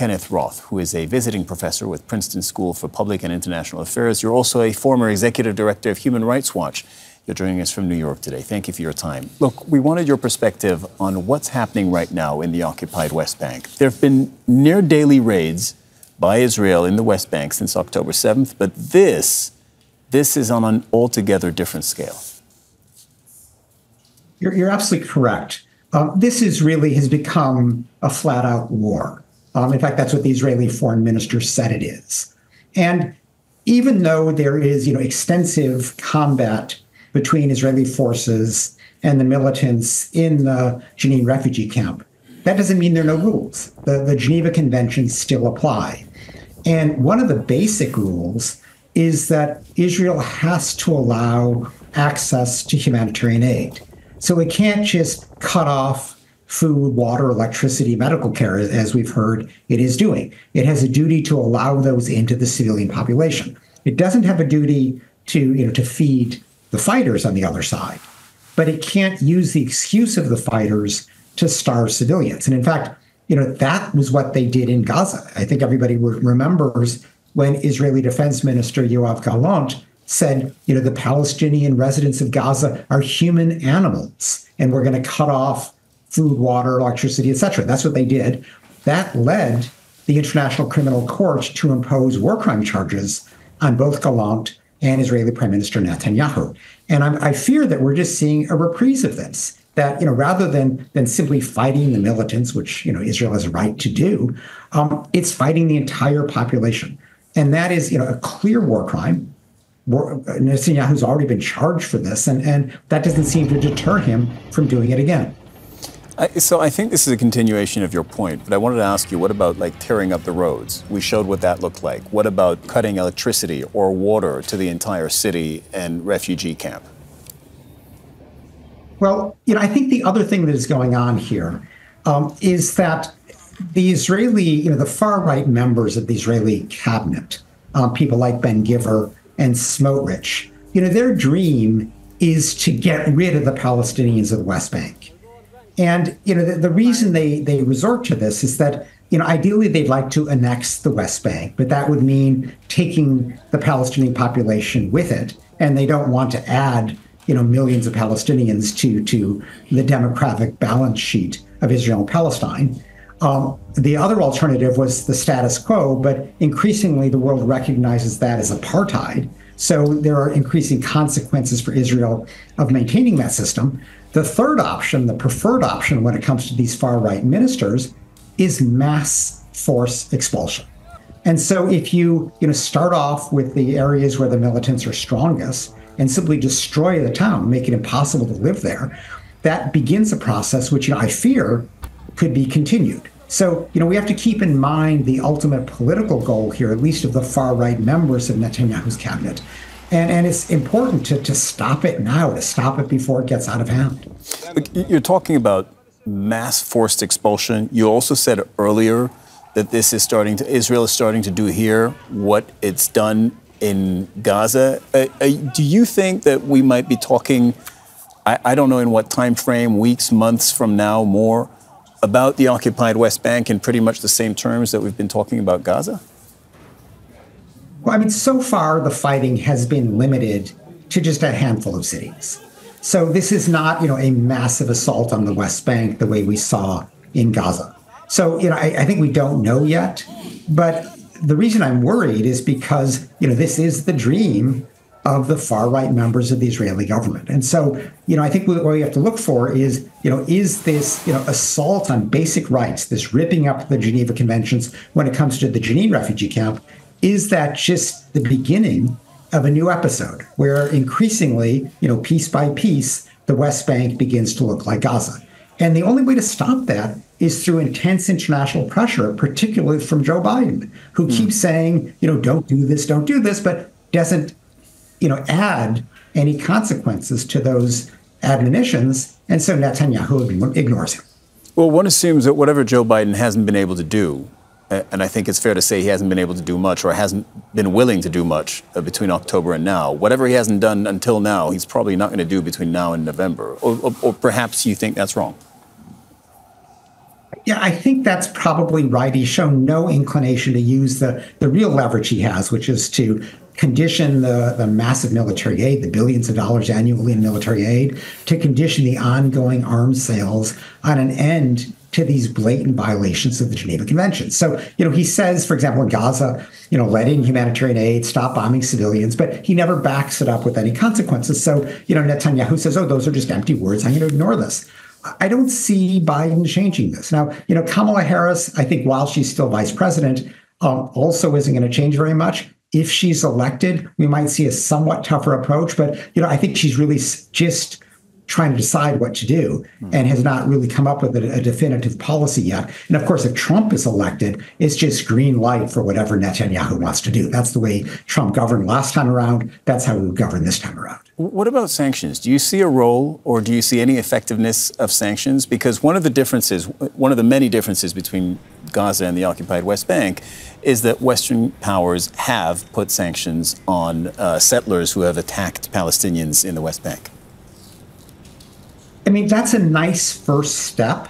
Kenneth Roth, who is a visiting professor with Princeton School for Public and International Affairs. You're also a former executive director of Human Rights Watch. You're joining us from New York today. Thank you for your time. Look, we wanted your perspective on what's happening right now in the occupied West Bank. There have been near daily raids by Israel in the West Bank since October 7th, but this is on an altogether different scale. You're absolutely correct. This has become a flat-out war. In fact, that's what the Israeli foreign minister said it is. And even though there is, extensive combat between Israeli forces and the militants in the Jenin refugee camp, that doesn't mean there are no rules. The Geneva Conventions still apply. And one of the basic rules is that Israel has to allow access to humanitarian aid. So it can't just cut off food, water, electricity, medical care, as we've heard it is doing. It has a duty to allow those into the civilian population. It doesn't have a duty to feed the fighters on the other side, but it can't use the excuse of the fighters to starve civilians. And in fact, that was what they did in Gaza. I think everybody remembers when Israeli Defense Minister Yoav Gallant said, the Palestinian residents of Gaza are human animals, and we're going to cut off food, water, electricity, etc. That's what they did. That led the International Criminal Court to impose war crime charges on both Gallant and Israeli Prime Minister Netanyahu. And I fear that we're just seeing a reprise of this, that rather than simply fighting the militants, which Israel has a right to do, it's fighting the entire population. And that is a clear war crime. Netanyahu's already been charged for this, and that doesn't seem to deter him from doing it again. So I think this is a continuation of your point, but I wanted to ask you, what about tearing up the roads? We showed what that looked like. What about cutting electricity or water to the entire city and refugee camp? Well, I think the other thing that is going on here is that the Israeli, the far-right members of the Israeli cabinet, people like Ben-Gvir and Smotrich, their dream is to get rid of the Palestinians of the West Bank. And, the reason they resort to this is that, ideally they'd like to annex the West Bank, but that would mean taking the Palestinian population with it. And they don't want to add, millions of Palestinians to the demographic balance sheet of Israel and Palestine. The other alternative was the status quo, but increasingly the world recognizes that as apartheid. So there are increasing consequences for Israel of maintaining that system. The third option, the preferred option when it comes to these far-right ministers, is mass force expulsion. And so if you start off with the areas where the militants are strongest and simply destroy the town, make it impossible to live there, that begins a process which I fear could be continued. So, we have to keep in mind the ultimate political goal here, at least of the far-right members of Netanyahu's cabinet. And it's important to stop it now, to stop it before it gets out of hand. Look, you're talking about mass forced expulsion. You also said earlier that Israel is starting to do here what it's done in Gaza. Do you think that we might be talking, I don't know in what time frame, weeks, months from now, more, about the occupied West Bank in pretty much the same terms that we've been talking about Gaza? Well, so far the fighting has been limited to just a handful of cities. So this is not, a massive assault on the West Bank the way we saw in Gaza. So, I think we don't know yet. But the reason I'm worried is because, this is the dream of the far-right members of the Israeli government. And so, I think what we have to look for is this, assault on basic rights, this ripping up the Geneva Conventions when it comes to the Jenin refugee camp, is that just the beginning of a new episode where increasingly, piece by piece, the West Bank begins to look like Gaza. And the only way to stop that is through intense international pressure, particularly from Joe Biden, who keeps saying, don't do this, but doesn't add any consequences to those admonitions. And so Netanyahu ignores him. Well, one assumes that whatever Joe Biden hasn't been able to do, and I think it's fair to say he hasn't been able to do much or hasn't been willing to do much between October and now, whatever he hasn't done until now, he's probably not going to do between now and November. Or perhaps you think that's wrong. Yeah, I think that's probably right. He's shown no inclination to use the real leverage he has, which is to condition the massive military aid, the billions of dollars annually in military aid, to condition the ongoing arms sales on an end to these blatant violations of the Geneva Conventions. So, he says, for example, in Gaza, let in humanitarian aid, stop bombing civilians, but he never backs it up with any consequences. So, Netanyahu says, oh, those are just empty words. I'm going to ignore this. I don't see Biden changing this. Now, Kamala Harris, I think while she's still vice president, also isn't going to change very much. If she's elected, we might see a somewhat tougher approach. But, I think she's really just trying to decide what to do and has not really come up with a definitive policy yet. And of course, if Trump is elected, it's just green light for whatever Netanyahu wants to do. That's the way Trump governed last time around. That's how we would govern this time around. What about sanctions? Do you see a role or do you see any effectiveness of sanctions? Because one of the many differences between Gaza and the occupied West Bank is that Western powers have put sanctions on settlers who have attacked Palestinians in the West Bank. I mean, that's a nice first step,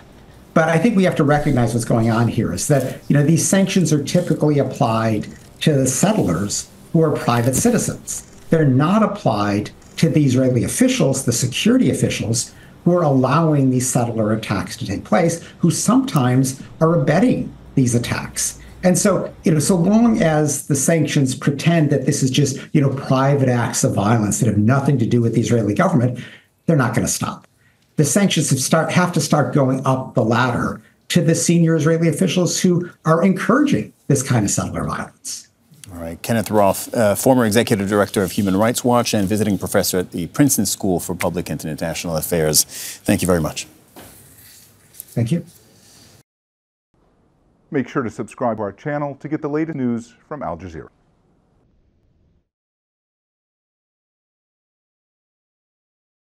but I think we have to recognize what's going on here is that, these sanctions are typically applied to the settlers who are private citizens. They're not applied to the Israeli officials, the security officials, who are allowing these settler attacks to take place, who sometimes are abetting these attacks. And so, so long as the sanctions pretend that this is just, private acts of violence that have nothing to do with the Israeli government, they're not going to stop. The sanctions have to start going up the ladder to the senior Israeli officials who are encouraging this kind of settler violence. All right. Kenneth Roth, former executive director of Human Rights Watch and visiting professor at the Princeton School for Public and International Affairs. Thank you very much. Thank you. Make sure to subscribe to our channel to get the latest news from Al Jazeera.